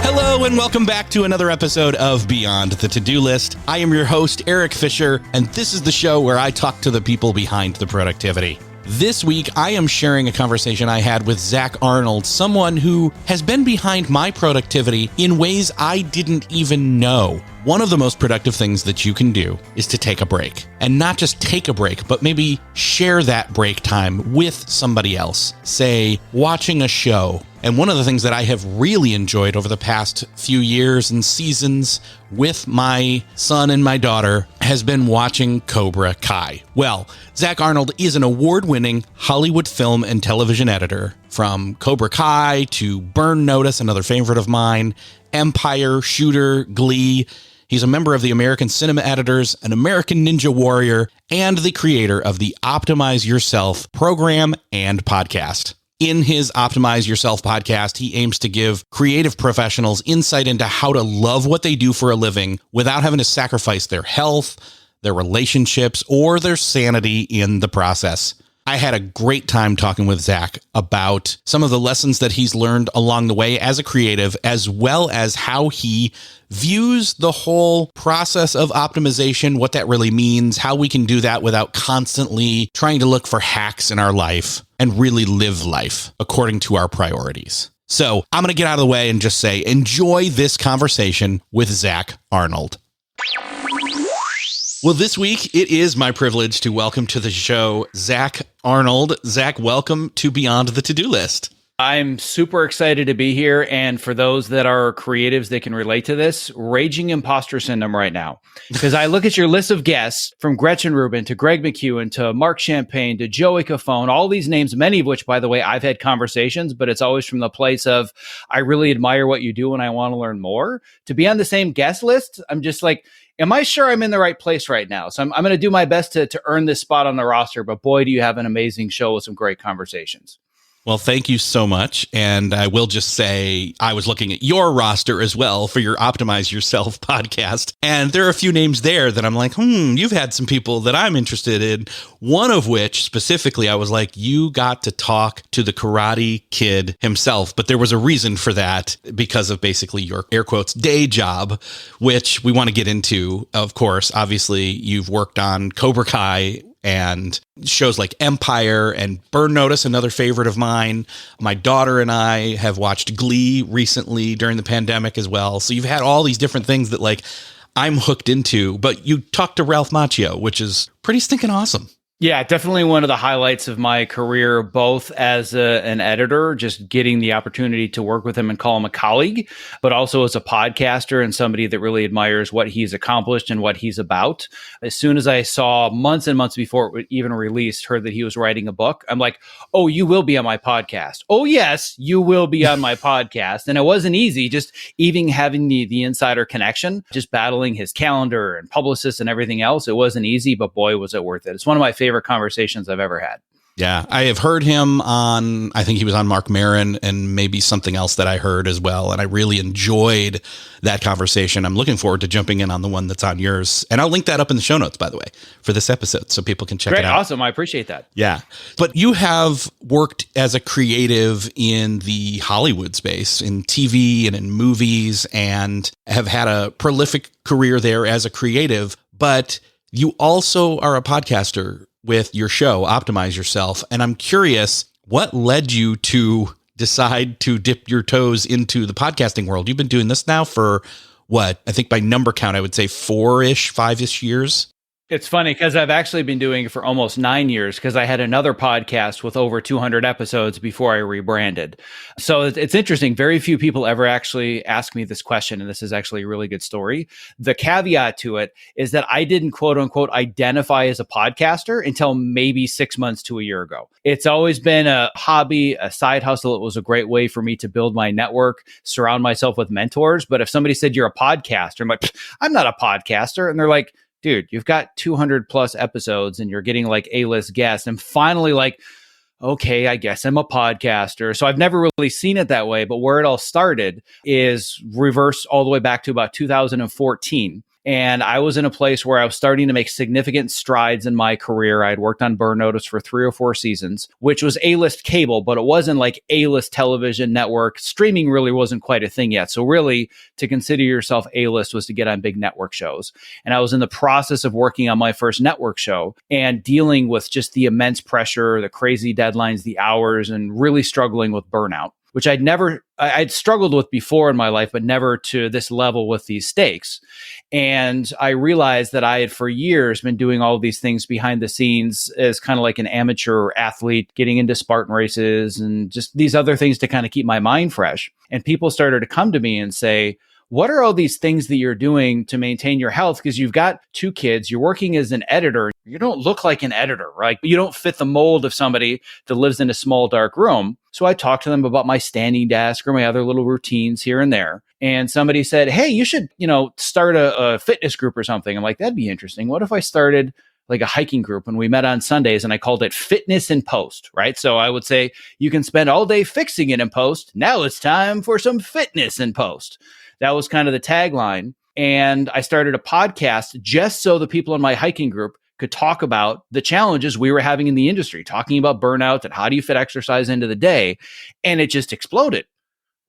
Hello and welcome back to another episode of Beyond the To-Do List. I am your host, Eric Fisher, and this is the show where I talk to the people behind the productivity. This week, I am sharing a conversation I had with Zack Arnold, someone who has been behind my productivity in ways I didn't even know. One of the most productive things that you can do is to take a break. And not just take a break, but maybe share that break time with somebody else. Say, watching a show. And one of the things that I have really enjoyed over the past few years and seasons with my son and my daughter has been watching Cobra Kai. Well, Zack Arnold is an award-winning Hollywood film and television editor. From Cobra Kai to Burnout, another favorite of mine, Empire, Shooter, Glee. He's a member of the American Cinema Editors, an American Ninja Warrior, and the creator of the Optimize Yourself program and podcast. In his Optimize Yourself podcast, he aims to give creative professionals insight into how to love what they do for a living without having to sacrifice their health, their relationships, or their sanity in the process. I had a great time talking with Zack about some of the lessons that he's learned along the way as a creative, as well as how he views the whole process of optimization, what that really means, how we can do that without constantly trying to look for hacks in our life and really live life according to our priorities. So I'm going to get out of the way and just say, enjoy this conversation with Zack Arnold. Well, this week, it is my privilege to welcome to the show Zack Arnold. Zack, welcome to Beyond the To-Do List. I'm super excited to be here. And for those that are creatives that can relate to this, raging imposter syndrome right now. Because I look at your list of guests from Gretchen Rubin to Greg McEwen to Mark Champagne to Joey Cofone, all these names, many of which, by the way, I've had conversations, but it's always from the place of, I really admire what you do and I want to learn more. To be on the same guest list, I'm just like, am I sure I'm in the right place right now? So I'm going to do my best to earn this spot on the roster. But boy, do you have an amazing show with some great conversations. Well, thank you so much. And I will just say I was looking at your roster as well for your Optimize Yourself podcast. And there are a few names there that I'm like, you've had some people that I'm interested in. One of which specifically, I was like, you got to talk to the Karate Kid himself. But there was a reason for that because of basically your air quotes day job, which we want to get into. Of course, obviously, you've worked on Cobra Kai and shows like Empire and Burnout, another favorite of mine. My daughter and I have watched Glee recently during the pandemic as well. So you've had all these different things that like I'm hooked into, but you talked to Ralph Macchio, which is pretty stinking awesome. Yeah, definitely one of the highlights of my career, both as an editor, just getting the opportunity to work with him and call him a colleague, but also as a podcaster and somebody that really admires what he's accomplished and what he's about. As soon as I saw months and months before it even released, heard that he was writing a book, I'm like, oh, you will be on my podcast. Oh, yes, you will be on my podcast. And it wasn't easy, just even having the insider connection, just battling his calendar and publicists and everything else. It wasn't easy, but boy, was it worth it. It's one of my favorite conversations I've ever had. Yeah, I have heard him on, I think he was on Mark Maron and maybe something else that I heard as well. And I really enjoyed that conversation. I'm looking forward to jumping in on the one that's on yours. And I'll link that up in the show notes, by the way, for this episode so people can check it out. Great, awesome. I appreciate that. Yeah. But you have worked as a creative in the Hollywood space, in TV and in movies, and have had a prolific career there as a creative. But you also are a podcaster with your show, Optimize Yourself. And I'm curious, what led you to decide to dip your toes into the podcasting world? You've been doing this now for what? I think by number count, I would say 5-ish years. It's funny because I've actually been doing it for almost 9 years because I had another podcast with over 200 episodes before I rebranded. So it's interesting. Very few people ever actually ask me this question. And this is actually a really good story. The caveat to it is that I didn't quote unquote identify as a podcaster until maybe 6 months to a year ago. It's always been a hobby, a side hustle. It was a great way for me to build my network, surround myself with mentors. But if somebody said you're a podcaster, I'm like, I'm not a podcaster. And they're like, dude, you've got 200 plus episodes and you're getting like A-list guests. And finally like, okay, I guess I'm a podcaster. So I've never really seen it that way. But where it all started is reverse all the way back to about 2014. And I was in a place where I was starting to make significant strides in my career. I had worked on Burnout for 3 or 4 seasons, which was A-list cable, but it wasn't like A-list television network. Streaming really wasn't quite a thing yet. So really, to consider yourself A-list was to get on big network shows. And I was in the process of working on my first network show and dealing with just the immense pressure, the crazy deadlines, the hours, and really struggling with burnout, which I'd struggled with before in my life, but never to this level with these stakes. And I realized that I had for years been doing all of these things behind the scenes as kind of like an amateur athlete, getting into Spartan races and just these other things to kind of keep my mind fresh. And people started to come to me and say, what are all these things that you're doing to maintain your health? Because you've got 2 kids, you're working as an editor. You don't look like an editor, right? You don't fit the mold of somebody that lives in a small, dark room. So I talked to them about my standing desk or my other little routines here and there. And somebody said, hey, you should, start a fitness group or something. I'm like, that'd be interesting. What if I started like a hiking group and we met on Sundays and I called it Fitness in Post, right? So I would say, you can spend all day fixing it in post. Now it's time for some fitness in post. That was kind of the tagline. And I started a podcast just so the people in my hiking group could talk about the challenges we were having in the industry, talking about burnout and how do you fit exercise into the day. And it just exploded.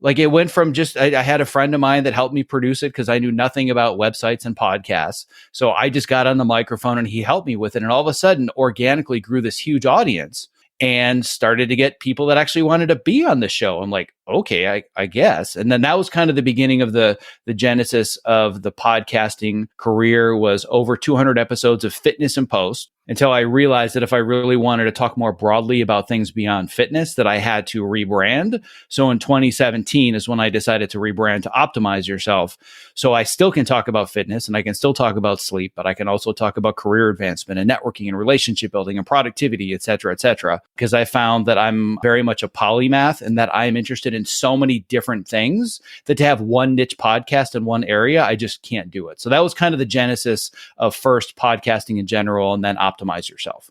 Like it went from I had a friend of mine that helped me produce it because I knew nothing about websites and podcasts. So I just got on the microphone and he helped me with it. And all of a sudden, organically grew this huge audience and started to get people that actually wanted to be on the show. I'm like, okay, I guess. And then that was kind of the beginning of the genesis of the podcasting career, was over 200 episodes of Fitness in Post, until I realized that if I really wanted to talk more broadly about things beyond fitness, that I had to rebrand. So in 2017 is when I decided to rebrand to Optimize Yourself. So I still can talk about fitness and I can still talk about sleep, but I can also talk about career advancement and networking and relationship building and productivity, et cetera, because I found that I'm very much a polymath and that I'm interested in so many different things that to have one niche podcast in one area, I just can't do it. So that was kind of the genesis of first podcasting in general and then Optimize Yourself.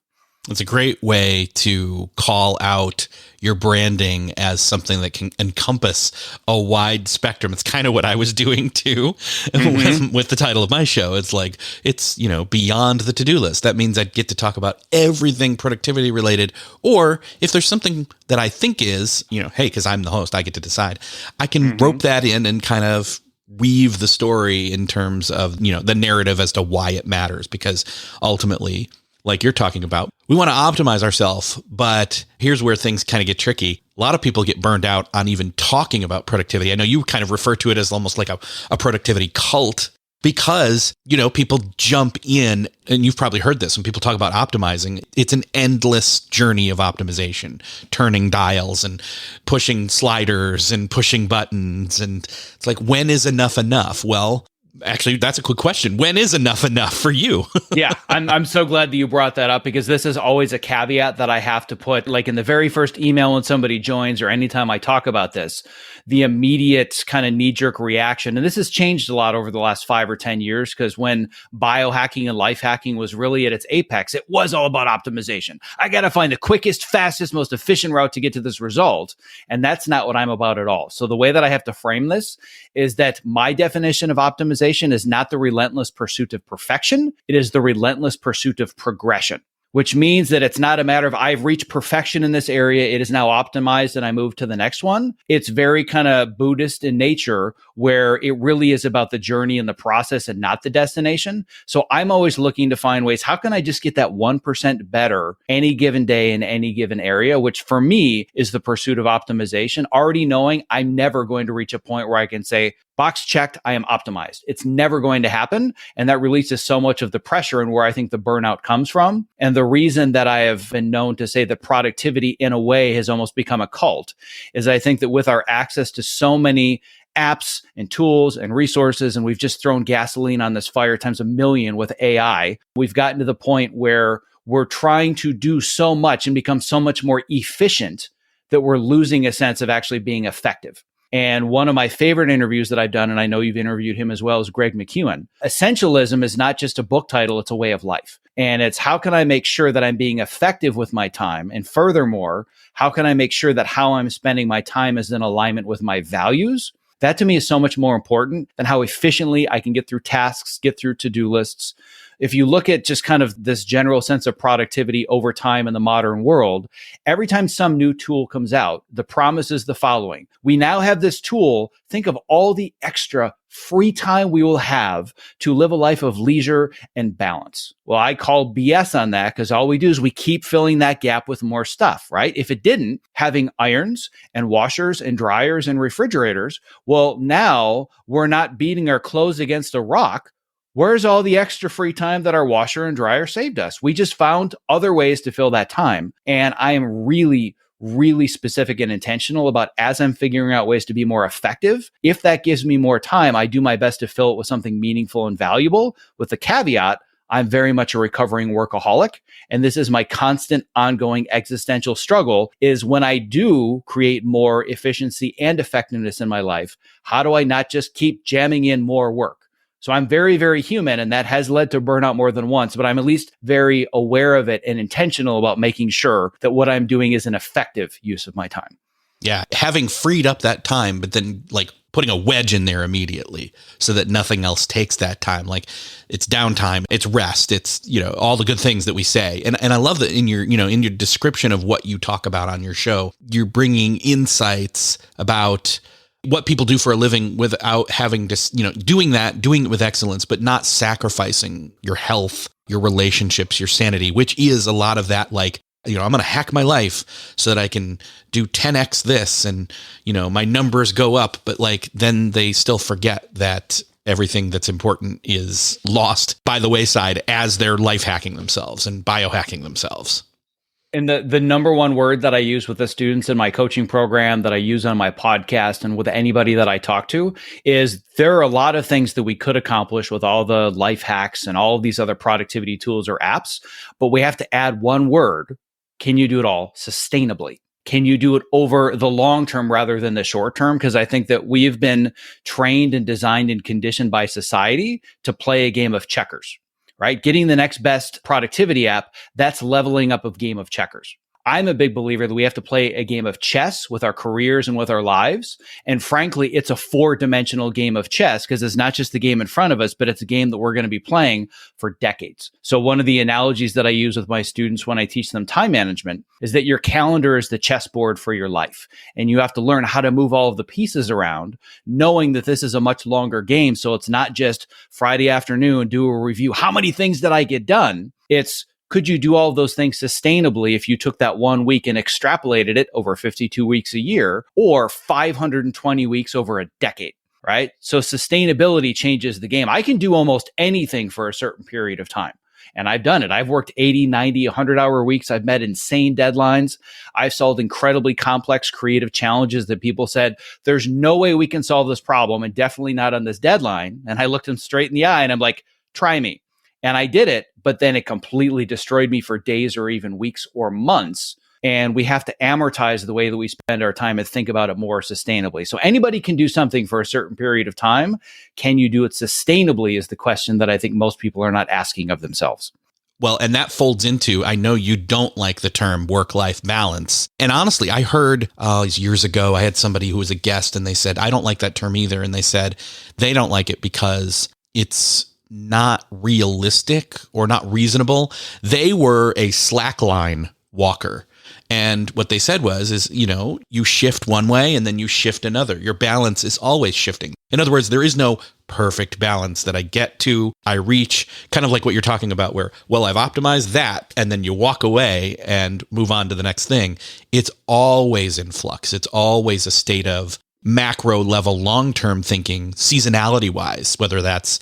It's a great way to call out your branding as something that can encompass a wide spectrum. It's kind of what I was doing too with the title of my show. It's like, it's, beyond the to-do list. That means I get to talk about everything productivity related. Or if there's something that I think is, hey, because I'm the host, I get to decide. I can rope that in and kind of weave the story in terms of, the narrative as to why it matters, because ultimately, like you're talking about, we want to optimize ourselves, but here's where things kind of get tricky. A lot of people get burned out on even talking about productivity. I know you kind of refer to it as almost like a productivity cult, because, people jump in, and you've probably heard this when people talk about optimizing. It's an endless journey of optimization, turning dials and pushing sliders and pushing buttons. And it's like, when is enough enough? Well, actually, that's a quick question. When is enough for you? Yeah, I'm so glad that you brought that up, because this is always a caveat that I have to put, like in the very first email when somebody joins or anytime I talk about this, the immediate kind of knee-jerk reaction. And this has changed a lot over the last 5 or 10 years, because when biohacking and life hacking was really at its apex, it was all about optimization. I got to find the quickest, fastest, most efficient route to get to this result. And that's not what I'm about at all. So the way that I have to frame this is that my definition of optimization is not the relentless pursuit of perfection. It is the relentless pursuit of progression, which means that it's not a matter of I've reached perfection in this area, it is now optimized and I move to the next one. It's very kind of Buddhist in nature, where it really is about the journey and the process and not the destination. So I'm always looking to find ways, how can I just get that 1% better any given day in any given area, which for me is the pursuit of optimization, already knowing I'm never going to reach a point where I can say, box checked, I am optimized. It's never going to happen. And that releases so much of the pressure and where I think the burnout comes from. And the reason that I have been known to say that productivity in a way has almost become a cult is I think that with our access to so many apps and tools and resources, and we've just thrown gasoline on this fire times a million with AI, we've gotten to the point where we're trying to do so much and become so much more efficient that we're losing a sense of actually being effective. And one of my favorite interviews that I've done, and I know you've interviewed him as well, is Greg McKeown. Essentialism is not just a book title, it's a way of life. And it's how can I make sure that I'm being effective with my time? And furthermore, how can I make sure that how I'm spending my time is in alignment with my values? That to me is so much more important than how efficiently I can get through tasks, get through to-do lists. If you look at just kind of this general sense of productivity over time in the modern world, every time some new tool comes out, the promise is the following. We now have this tool. Think of all the extra free time we will have to live a life of leisure and balance. Well, I call BS on that because all we do is we keep filling that gap with more stuff, right? If it didn't, having irons and washers and dryers and refrigerators, well, now we're not beating our clothes against a rock. Where's all the extra free time that our washer and dryer saved us? We just found other ways to fill that time. And I am really, really specific and intentional about, as I'm figuring out ways to be more effective, if that gives me more time, I do my best to fill it with something meaningful and valuable, with the caveat, I'm very much a recovering workaholic. And this is my constant ongoing existential struggle, is when I do create more efficiency and effectiveness in my life, how do I not just keep jamming in more work? So I'm very, very human, and that has led to burnout more than once, but I'm at least very aware of it and intentional about making sure that what I'm doing is an effective use of my time. Yeah. Having freed up that time, but then like putting a wedge in there immediately so that nothing else takes that time. Like it's downtime, it's rest, it's, all the good things that we say. And I love that in your, in your description of what you talk about on your show, you're bringing insights about what people do for a living without having to, doing it with excellence, but not sacrificing your health, your relationships, your sanity, which is a lot of that. Like, I'm going to hack my life so that I can do 10x this and, my numbers go up. But like, then they still forget that everything that's important is lost by the wayside as they're life hacking themselves and biohacking themselves. And the number one word that I use with the students in my coaching program, that I use on my podcast and with anybody that I talk to, is there are a lot of things that we could accomplish with all the life hacks and all of these other productivity tools or apps, but we have to add one word. Can you do it all sustainably? Can you do it over the long term rather than the short term? Because I think that we've been trained and designed and conditioned by society to play a game of checkers. Right? Getting the next best productivity app, that's leveling up a game of checkers. I'm a big believer that we have to play a game of chess with our careers and with our lives. And frankly, it's a 4-dimensional game of chess because it's not just the game in front of us, but it's a game that we're going to be playing for decades. So one of the analogies that I use with my students when I teach them time management is that your calendar is the chessboard for your life. And you have to learn how to move all of the pieces around, knowing that this is a much longer game. So it's not just Friday afternoon, do a review. How many things did I get done? It's, could you do all of those things sustainably if you took that 1 week and extrapolated it over 52 weeks a year or 520 weeks over a decade, right? So sustainability changes the game. I can do almost anything for a certain period of time. And I've done it. I've worked 80, 90, 100-hour weeks. I've met insane deadlines. I've solved incredibly complex creative challenges that people said, there's no way we can solve this problem and definitely not on this deadline. And I looked them straight in the eye and I'm like, try me. And I did it, but then it completely destroyed me for days or even weeks or months. And we have to amortize the way that we spend our time and think about it more sustainably. So anybody can do something for a certain period of time. Can you do it sustainably is the question that I think most people are not asking of themselves. Well, and that folds into, I know you don't like the term work-life balance. And honestly, I heard years ago, I had somebody who was a guest and they said, I don't like that term either. And they said they don't like it because it's not realistic or not reasonable. They were a slackline walker. And what they said is, you shift one way and then you shift another. Your balance is always shifting. In other words, there is no perfect balance that I get to, I reach, kind of like what you're talking about where, well, I've optimized that and then you walk away and move on to the next thing. It's always in flux. It's always a state of macro level, long-term thinking, seasonality wise, whether that's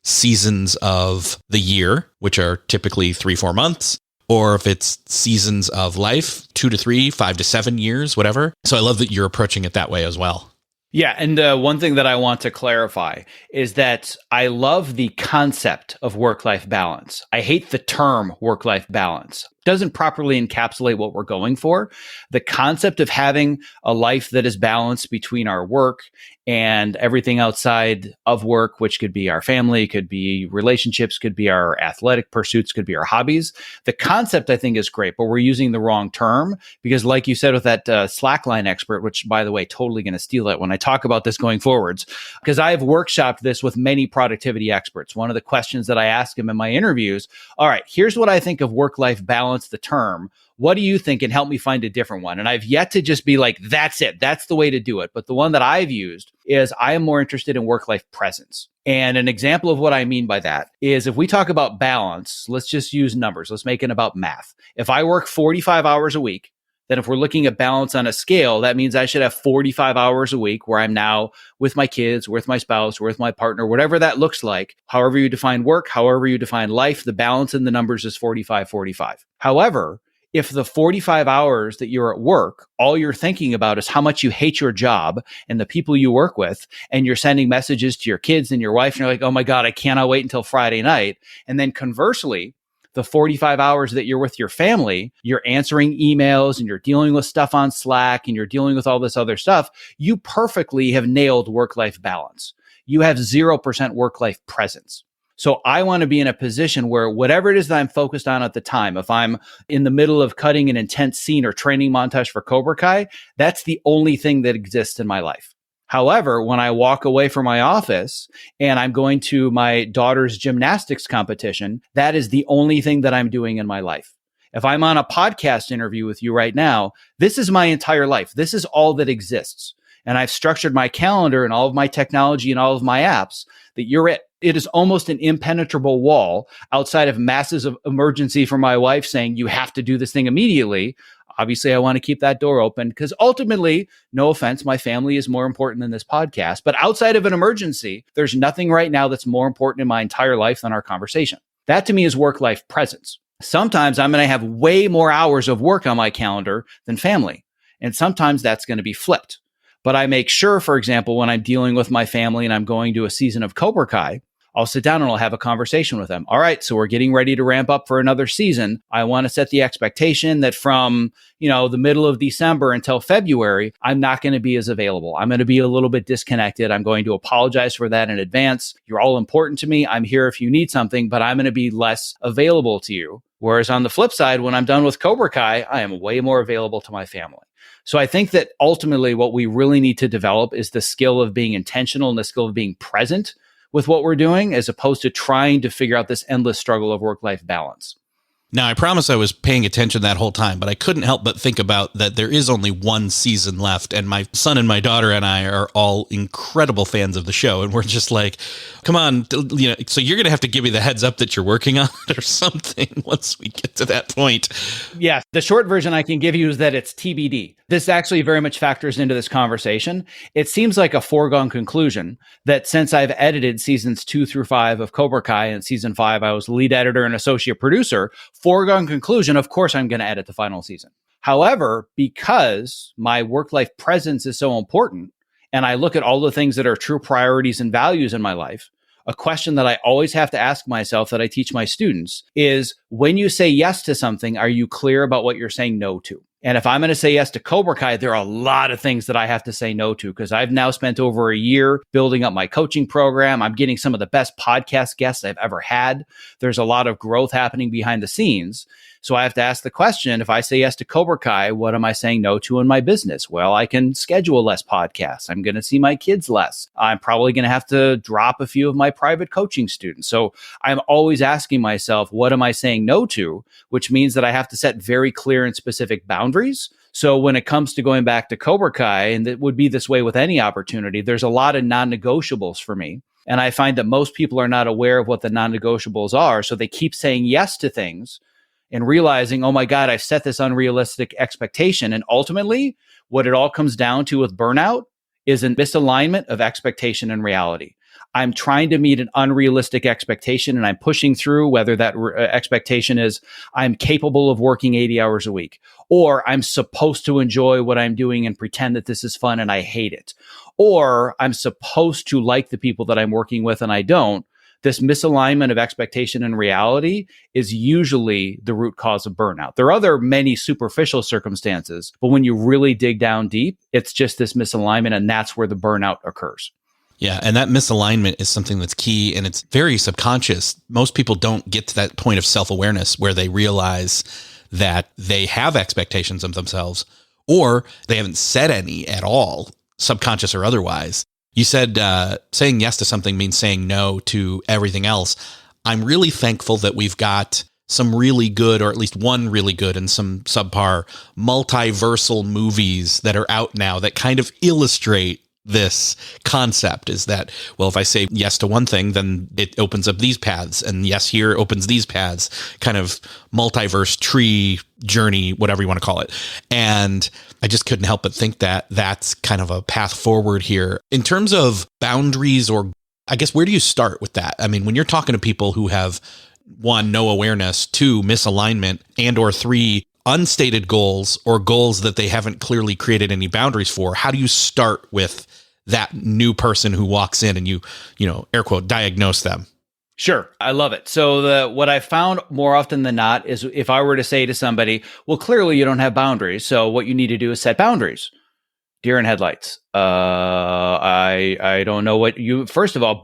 seasons of the year, which are typically 3-4 months, or if it's seasons of life, 2 to 3, 5 to 7 years, whatever. So I love that you're approaching it that way as well. Yeah. And one thing that I want to clarify is that I love the concept of work-life balance. I hate the term work-life balance. doesn't properly encapsulate what we're going for. The concept of having a life that is balanced between our work and everything outside of work, which could be our family, could be relationships, could be our athletic pursuits, could be our hobbies. The concept, I think, is great, but we're using the wrong term because, like you said with that slackline expert, which, by the way, totally going to steal it when I talk about this going forwards, because I've workshopped this with many productivity experts. One of the questions that I ask them in my interviews, all right, here's what I think of work-life balance, the term. What do you think? And help me find a different one. And I've yet to just be like, that's it. That's the way to do it. But the one that I've used is I am more interested in work-life presence. And an example of what I mean by that is if we talk about balance, let's just use numbers. Let's make it about math. If I work 45 hours a week, then if we're looking at balance on a scale, that means I should have 45 hours a week where I'm now with my kids, with my spouse, with my partner, whatever that looks like. However you define work, however you define life, the balance in the numbers is 45-45. However, if the 45 hours that you're at work, all you're thinking about is how much you hate your job and the people you work with, and you're sending messages to your kids and your wife, and you're like, oh my God, I cannot wait until Friday night. And then conversely, the 45 hours that you're with your family, you're answering emails and you're dealing with stuff on Slack and you're dealing with all this other stuff, you perfectly have nailed work-life balance. You have 0% work-life presence. So I want to be in a position where whatever it is that I'm focused on at the time, if I'm in the middle of cutting an intense scene or training montage for Cobra Kai, that's the only thing that exists in my life. However, when I walk away from my office and I'm going to my daughter's gymnastics competition, that is the only thing that I'm doing in my life. If I'm on a podcast interview with you right now, this is my entire life. This is all that exists. And I've structured my calendar and all of my technology and all of my apps that you're it. It is almost an impenetrable wall outside of masses of emergency from my wife saying, you have to do this thing immediately. Obviously, I want to keep that door open because ultimately, no offense, my family is more important than this podcast. But outside of an emergency, there's nothing right now that's more important in my entire life than our conversation. That to me is work-life presence. Sometimes I'm going to have way more hours of work on my calendar than family. And sometimes that's going to be flipped. But I make sure, for example, when I'm dealing with my family and I'm going to a season of Cobra Kai, I'll sit down and I'll have a conversation with them. All right, so we're getting ready to ramp up for another season. I want to set the expectation that from, the middle of December until February, I'm not going to be as available. I'm going to be a little bit disconnected. I'm going to apologize for that in advance. You're all important to me. I'm here if you need something, but I'm going to be less available to you. Whereas on the flip side, when I'm done with Cobra Kai, I am way more available to my family. So I think that ultimately what we really need to develop is the skill of being intentional and the skill of being present with what we're doing, as opposed to trying to figure out this endless struggle of work-life balance. Now, I promise I was paying attention that whole time, but I couldn't help but think about that there is only one season left, and my son and my daughter and I are all incredible fans of the show, and we're just like, come on, so you're going to have to give me the heads up that you're working on it or something once we get to that point. Yeah, the short version I can give you is that it's TBD. This actually very much factors into this conversation. It seems like a foregone conclusion that since I've edited seasons 2 through 5 of Cobra Kai, and season 5, I was lead editor and associate producer, foregone conclusion, of course, I'm going to edit the final season. However, because my work-life presence is so important, and I look at all the things that are true priorities and values in my life, a question that I always have to ask myself that I teach my students is, when you say yes to something, are you clear about what you're saying no to? And if I'm going to say yes to Cobra Kai, there are a lot of things that I have to say no to because I've now spent over a year building up my coaching program. I'm getting some of the best podcast guests I've ever had. There's a lot of growth happening behind the scenes. So I have to ask the question, if I say yes to Cobra Kai, what am I saying no to in my business? Well, I can schedule less podcasts. I'm going to see my kids less. I'm probably going to have to drop a few of my private coaching students. So I'm always asking myself, what am I saying no to? Which means that I have to set very clear and specific boundaries. So when it comes to going back to Cobra Kai, and it would be this way with any opportunity, there's a lot of non-negotiables for me. And I find that most people are not aware of what the non-negotiables are. So they keep saying yes to things and realizing, oh my God, I've set this unrealistic expectation. And ultimately, what it all comes down to with burnout is a misalignment of expectation and reality. I'm trying to meet an unrealistic expectation and I'm pushing through, whether that expectation is I'm capable of working 80 hours a week, or I'm supposed to enjoy what I'm doing and pretend that this is fun and I hate it, or I'm supposed to like the people that I'm working with and I don't. This misalignment of expectation and reality is usually the root cause of burnout. There are other many superficial circumstances, but when you really dig down deep, it's just this misalignment, and that's where the burnout occurs. Yeah, and that misalignment is something that's key, and it's very subconscious. Most people don't get to that point of self-awareness where they realize that they have expectations of themselves, or they haven't set any at all, subconscious or otherwise. You said saying yes to something means saying no to everything else. I'm really thankful that we've got some really good, or at least one really good and some subpar multiversal movies that are out now that kind of illustrate this concept. Is that, well, if I say yes to one thing, then it opens up these paths, and yes here opens these paths, kind of multiverse tree journey, whatever you want to call it. And I just couldn't help but think that that's kind of a path forward here. In terms of boundaries, or I guess, where do you start with that? I mean, when you're talking to people who have, 1, no awareness, 2, misalignment, and or 3, unstated goals, or goals that they haven't clearly created any boundaries for, how do you start with that new person who walks in and you air quote, diagnose them? Sure. I love it. So what I found more often than not is, if I were to say to somebody, well, clearly you don't have boundaries, so what you need to do is set boundaries. Deer in headlights. I don't know what you, first of all,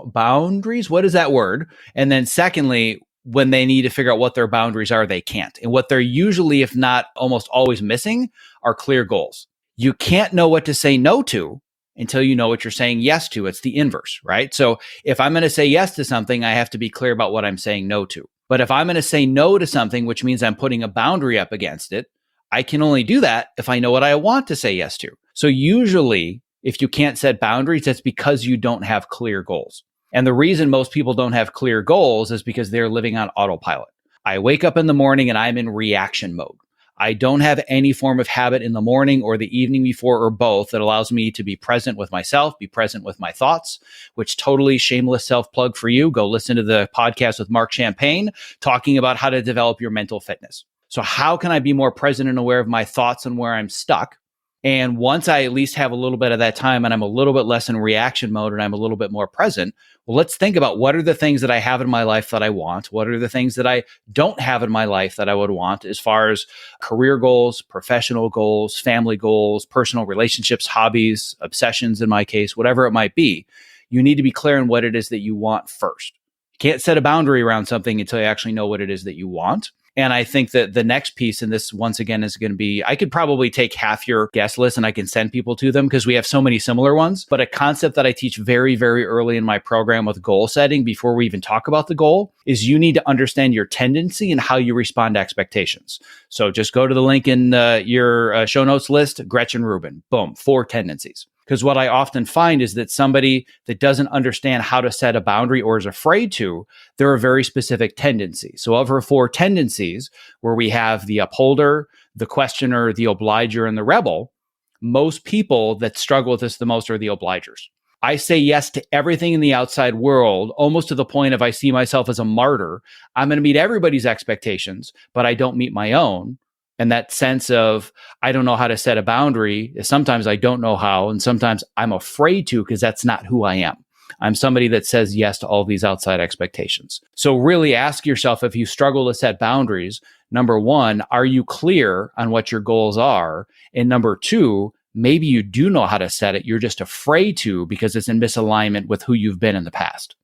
boundaries, what is that word? And then secondly, when they need to figure out what their boundaries are, they can't. And what they're usually, if not almost always missing, are clear goals. You can't know what to say no to until you know what you're saying yes to. It's the inverse, right? So if I'm going to say yes to something, I have to be clear about what I'm saying no to. But if I'm going to say no to something, which means I'm putting a boundary up against it, I can only do that if I know what I want to say yes to. So usually, if you can't set boundaries, that's because you don't have clear goals. And the reason most people don't have clear goals is because they're living on autopilot. I wake up in the morning and I'm in reaction mode. I don't have any form of habit in the morning or the evening before, or both, that allows me to be present with myself, be present with my thoughts, which totally shameless self-plug for you. Go listen to the podcast with Mark Champagne talking about how to develop your mental fitness. So how can I be more present and aware of my thoughts and where I'm stuck? And once I at least have a little bit of that time and I'm a little bit less in reaction mode and I'm a little bit more present, well, let's think about, what are the things that I have in my life that I want? What are the things that I don't have in my life that I would want, as far as career goals, professional goals, family goals, personal relationships, hobbies, obsessions in my case, whatever it might be. You need to be clear on what it is that you want first. You can't set a boundary around something until you actually know what it is that you want. And I think that the next piece, and this once again is going to be, I could probably take half your guest list and I can send people to them because we have so many similar ones. But a concept that I teach very, very early in my program with goal setting, before we even talk about the goal, is you need to understand your tendency and how you respond to expectations. So just go to the link in your show notes list, Gretchen Rubin, boom, 4 tendencies. Because what I often find is that somebody that doesn't understand how to set a boundary or is afraid to, there are very specific tendencies. So of her 4 tendencies, where we have the upholder, the questioner, the obliger, and the rebel, most people that struggle with this the most are the obligers. I say yes to everything in the outside world, almost to the point of I see myself as a martyr. I'm going to meet everybody's expectations, but I don't meet my own. And that sense of, I don't know how to set a boundary, is sometimes I don't know how, and sometimes I'm afraid to, because that's not who I am. I'm somebody that says yes to all these outside expectations. So really ask yourself, if you struggle to set boundaries, number 1, are you clear on what your goals are? And number 2, maybe you do know how to set it. You're just afraid to, because it's in misalignment with who you've been in the past.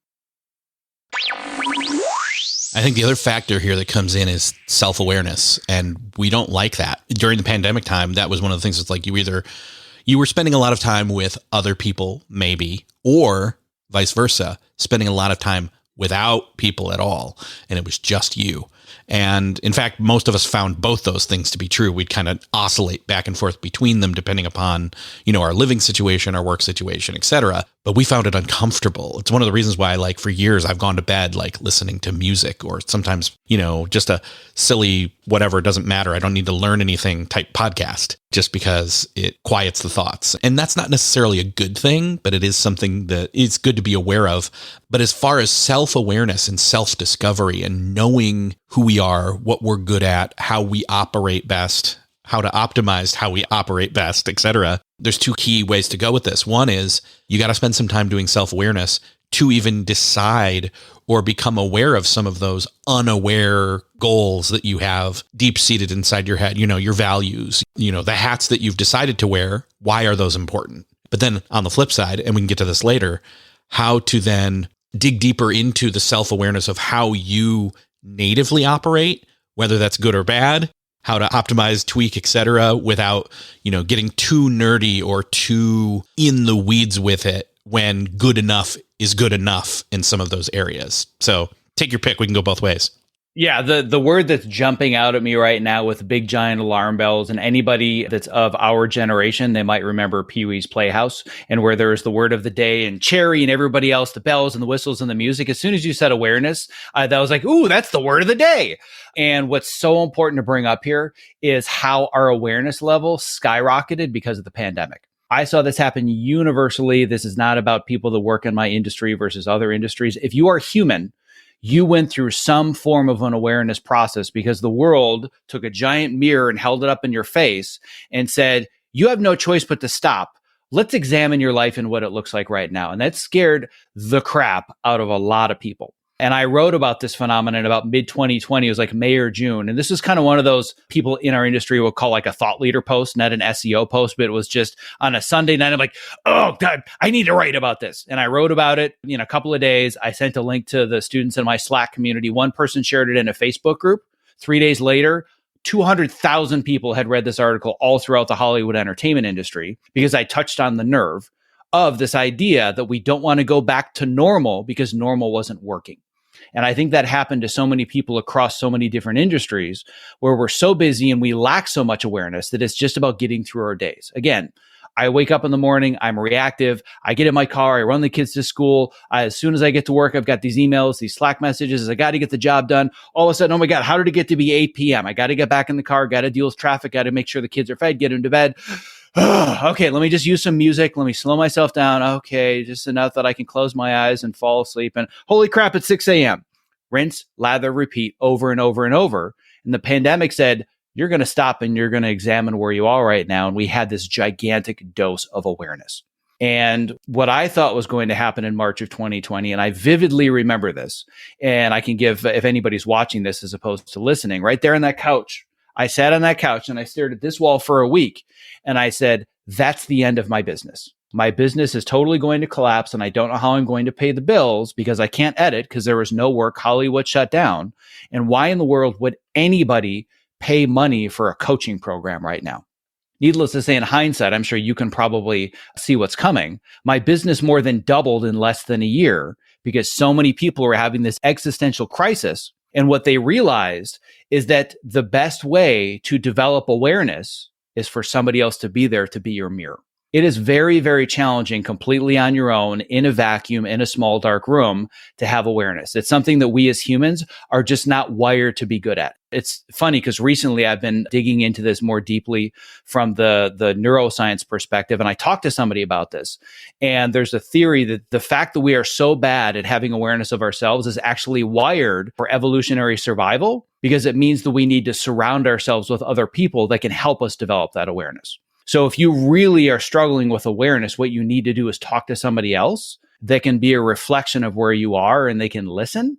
I think the other factor here that comes in is self-awareness, and we don't like that. During the pandemic time, that was one of the things. It's like you were spending a lot of time with other people, maybe, or vice versa, spending a lot of time without people at all, and it was just you. And in fact, most of us found both those things to be true. We'd kind of oscillate back and forth between them depending upon, our living situation, our work situation, etc. But we found it uncomfortable. It's one of the reasons why, like, for years, I've gone to bed, like, listening to music, or sometimes, just a silly, whatever, it doesn't matter, I don't need to learn anything type podcast, just because it quiets the thoughts. And that's not necessarily a good thing, but it is something that is good to be aware of. But as far as self-awareness and self-discovery and knowing who we are, what we're good at, how we operate best, how to optimize how we operate best, etc., there's 2 key ways to go with this. One is you got to spend some time doing self-awareness. to even decide or become aware of some of those unaware goals that you have deep seated inside your head, your values, the hats that you've decided to wear. Why are those important? But then on the flip side, and we can get to this later, how to then dig deeper into the self-awareness of how you natively operate, whether that's good or bad, how to optimize, tweak, etc., without, getting too nerdy or too in the weeds with it when good enough is good enough in some of those areas. So take your pick. We can go both ways. Yeah, the word that's jumping out at me right now with big giant alarm bells, and anybody that's of our generation, they might remember Pee-wee's Playhouse, and where there's the word of the day and Cherry and everybody else, the bells and the whistles and the music. As soon as you said awareness, that was like, ooh, that's the word of the day. And what's so important to bring up here is how our awareness level skyrocketed because of the pandemic. I saw this happen universally. This is not about people that work in my industry versus other industries. If you are human, you went through some form of an awareness process because the world took a giant mirror and held it up in your face and said, you have no choice but to stop. Let's examine your life and what it looks like right now. And that scared the crap out of a lot of people. And I wrote about this phenomenon about mid-2020. It was like May or June. And this was kind of one of those people in our industry would call like a thought leader post, not an SEO post, but it was just on a Sunday night. I'm like, oh God, I need to write about this. And I wrote about it in a couple of days. I sent a link to the students in my Slack community. One person shared it in a Facebook group. 3 days later, 200,000 people had read this article all throughout the Hollywood entertainment industry because I touched on the nerve of this idea that we don't want to go back to normal because normal wasn't working. And I think that happened to so many people across so many different industries where we're so busy and we lack so much awareness that it's just about getting through our days. Again, I wake up in the morning, I'm reactive, I get in my car, I run the kids to school. As soon as I get to work, I've got these emails, these Slack messages, I got to get the job done. All of a sudden, oh my God, how did it get to be 8 p.m.? I got to get back in the car, got to deal with traffic, got to make sure the kids are fed, get them to bed. Okay, let me just use some music. Let me slow myself down. Okay, just enough that I can close my eyes and fall asleep. And holy crap, it's 6 a.m. Rinse, lather, repeat over and over and over. And the pandemic said, you're going to stop and you're going to examine where you are right now. And we had this gigantic dose of awareness. And what I thought was going to happen in March of 2020, and I vividly remember this, and I can give, if anybody's watching this as opposed to listening, right there on that couch, I sat on that couch and I stared at this wall for a week. And I said, that's the end of my business. My business is totally going to collapse and I don't know how I'm going to pay the bills because I can't edit because there was no work. Hollywood shut down. And why in the world would anybody pay money for a coaching program right now? Needless to say, in hindsight, I'm sure you can probably see what's coming. My business more than doubled in less than a year because so many people were having this existential crisis. And what they realized is that the best way to develop awareness is for somebody else to be there to be your mirror. It is very, very challenging completely on your own in a vacuum, in a small, dark room to have awareness. It's something that we as humans are just not wired to be good at. It's funny because recently I've been digging into this more deeply from the neuroscience perspective. And I talked to somebody about this. And there's a theory that the fact that we are so bad at having awareness of ourselves is actually wired for evolutionary survival because it means that we need to surround ourselves with other people that can help us develop that awareness. So if you really are struggling with awareness, what you need to do is talk to somebody else that can be a reflection of where you are and they can listen.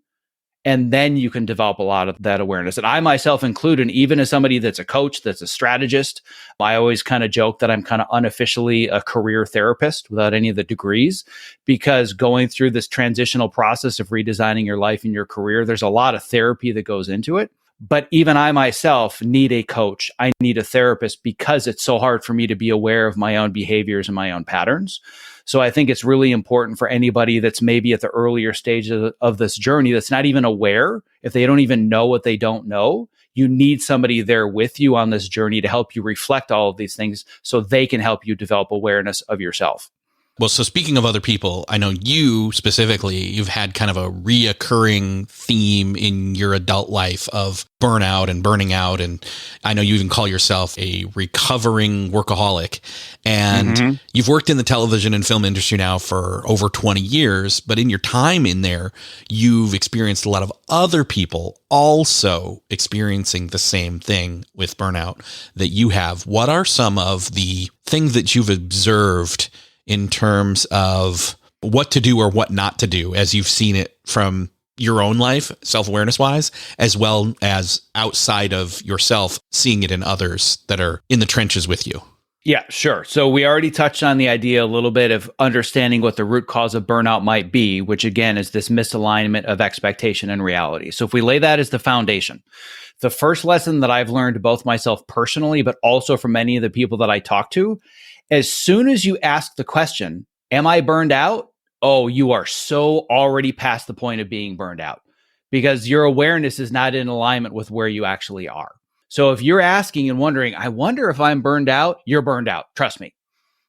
And then you can develop a lot of that awareness. And I myself included, even as somebody that's a coach, that's a strategist, I always kind of joke that I'm kind of unofficially a career therapist without any of the degrees, because going through this transitional process of redesigning your life and your career, there's a lot of therapy that goes into it. But even I myself need a coach. I need a therapist because it's so hard for me to be aware of my own behaviors and my own patterns. So I think it's really important for anybody that's maybe at the earlier stage of this journey that's not even aware, if they don't even know what they don't know, you need somebody there with you on this journey to help you reflect all of these things so they can help you develop awareness of yourself. Well, so speaking of other people, I know you specifically, you've had kind of a reoccurring theme in your adult life of burnout and burning out. And I know you even call yourself a recovering workaholic. And you've worked in the television and film industry now for over 20 years. But in your time in there, you've experienced a lot of other people also experiencing the same thing with burnout that you have. What are some of the things that you've observed in terms of what to do or what not to do as you've seen it from your own life, self-awareness wise, as well as outside of yourself, seeing it in others that are in the trenches with you. Yeah, sure. So we already touched on the idea a little bit of understanding what the root cause of burnout might be, which again is this misalignment of expectation and reality. So if we lay that as the foundation, the first lesson that I've learned both myself personally, but also from many of the people that I talk to, as soon as you ask the question, am I burned out? Oh, you are so already past the point of being burned out because your awareness is not in alignment with where you actually are. So if you're asking and wondering, I wonder if I'm burned out, you're burned out. Trust me.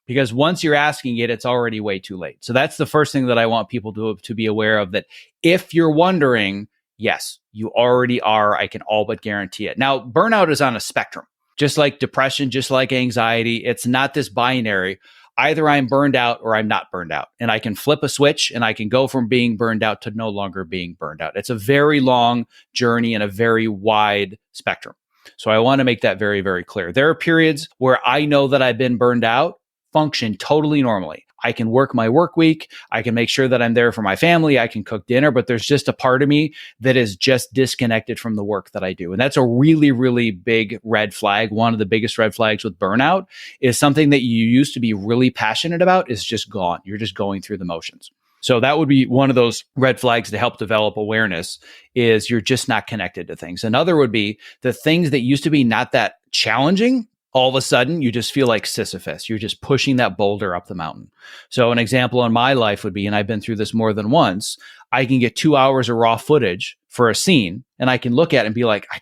Because once you're asking it, it's already way too late. So that's the first thing that I want people to be aware of, that if you're wondering, yes, you already are. I can all but guarantee it. Now, burnout is on a spectrum, just like depression, just like anxiety. It's not this binary. Either I'm burned out or I'm not burned out. And I can flip a switch and I can go from being burned out to no longer being burned out. It's a very long journey and a very wide spectrum. So I want to make that very, very clear. There are periods where I know that I've been burned out, function totally normally. I can work my work week. I can make sure that I'm there for my family. I can cook dinner, but there's just a part of me that is just disconnected from the work that I do. And that's a really, really big red flag. One of the biggest red flags with burnout is something that you used to be really passionate about is just gone. You're just going through the motions. So that would be one of those red flags to help develop awareness, is you're just not connected to things. Another would be the things that used to be not that challenging. All of a sudden, you just feel like Sisyphus. You're just pushing that boulder up the mountain. So an example in my life would be, and I've been through this more than once, I can get 2 hours of raw footage for a scene and I can look at it and be like, I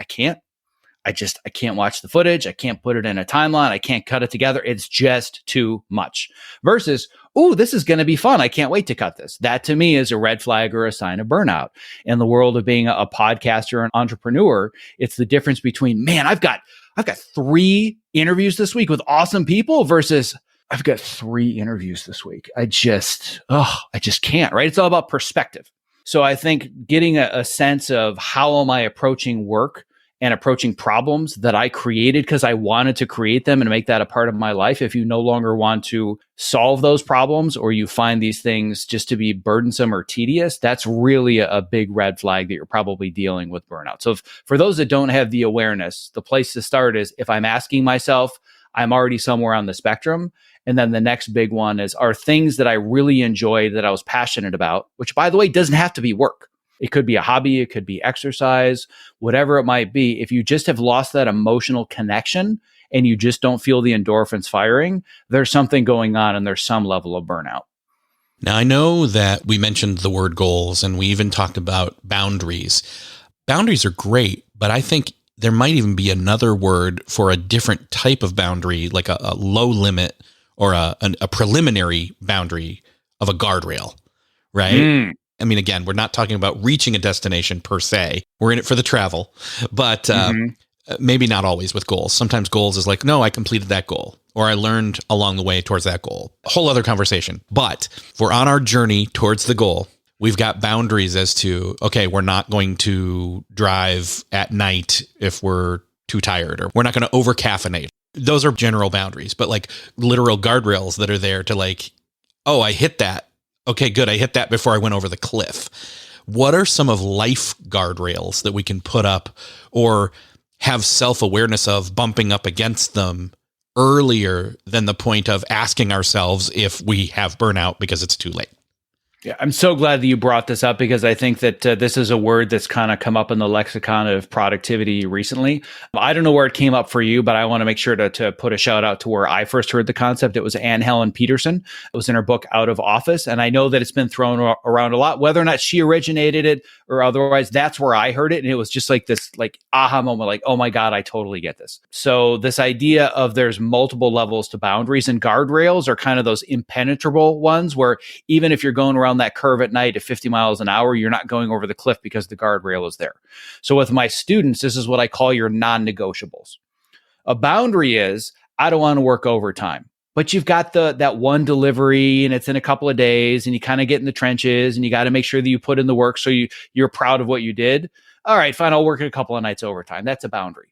can't watch the footage. I can't put it in a timeline. I can't cut it together. It's just too much. Versus, oh, this is going to be fun. I can't wait to cut this. That to me is a red flag or a sign of burnout. In the world of being a podcaster, an entrepreneur, it's the difference between, man, I've got 3 interviews this week with awesome people versus I've got 3 interviews this week. I just can't, right? It's all about perspective. So I think getting a sense of how am I approaching work and approaching problems that I created because I wanted to create them and make that a part of my life. If you no longer want to solve those problems or you find these things just to be burdensome or tedious, that's really a big red flag that you're probably dealing with burnout. So for those that don't have the awareness, the place to start is if I'm asking myself, I'm already somewhere on the spectrum. And then the next big one is, are things that I really enjoyed, that I was passionate about, which by the way, doesn't have to be work. It could be a hobby, it could be exercise, whatever it might be. If you just have lost that emotional connection and you just don't feel the endorphins firing, there's something going on and there's some level of burnout. Now, I know that we mentioned the word goals and we even talked about boundaries. Boundaries are great, but I think there might even be another word for a different type of boundary, like a low limit or a preliminary boundary of a guardrail, right? I mean, again, we're not talking about reaching a destination per se. We're in it for the travel, but maybe not always with goals. Sometimes goals is like, no, I completed that goal, or I learned along the way towards that goal. A whole other conversation. But if we're on our journey towards the goal, we've got boundaries as to, okay, we're not going to drive at night if we're too tired, or we're not going to over caffeinate. Those are general boundaries, but like literal guardrails that are there to like, oh, I hit that. Okay, good. I hit that before I went over the cliff. What are some of life guardrails that we can put up or have self-awareness of bumping up against them earlier than the point of asking ourselves if we have burnout because it's too late? Yeah, I'm so glad that you brought this up because I think that this is a word that's kind of come up in the lexicon of productivity recently. I don't know where it came up for you, but I want to make sure to put a shout out to where I first heard the concept. It was Anne Helen Peterson. It was in her book Out of Office. And I know that it's been thrown around a lot, whether or not she originated it or otherwise. That's where I heard it. And it was just like this like aha moment, like, oh my God, I totally get this. So this idea of there's multiple levels to boundaries, and guardrails are kind of those impenetrable ones where even if you're going around that curve at night at 50 miles an hour, you're not going over the cliff because the guardrail is there. So with my students, this is what I call your non-negotiables. A boundary is, I don't want to work overtime, but you've got that one delivery and it's in a couple of days and you kind of get in the trenches and you got to make sure that you put in the work so you're proud of what you did. All right, fine, I'll work a couple of nights overtime. That's a boundary,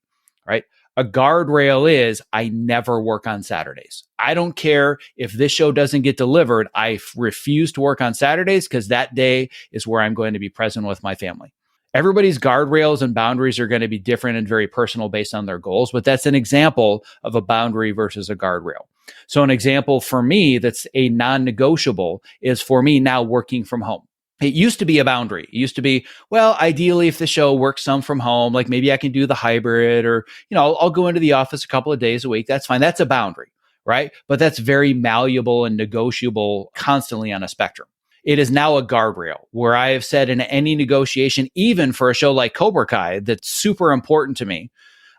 right? A guardrail is I never work on Saturdays. I don't care if this show doesn't get delivered. I refuse to work on Saturdays because that day is where I'm going to be present with my family. Everybody's guardrails and boundaries are going to be different and very personal based on their goals, but that's an example of a boundary versus a guardrail. So an example for me that's a non-negotiable is for me now working from home. It used to be a boundary. It used to be, well, ideally, if the show works some from home, like maybe I can do the hybrid or, I'll go into the office a couple of days a week. That's fine. That's a boundary, right? But that's very malleable and negotiable constantly on a spectrum. It is now a guardrail where I have said in any negotiation, even for a show like Cobra Kai, that's super important to me.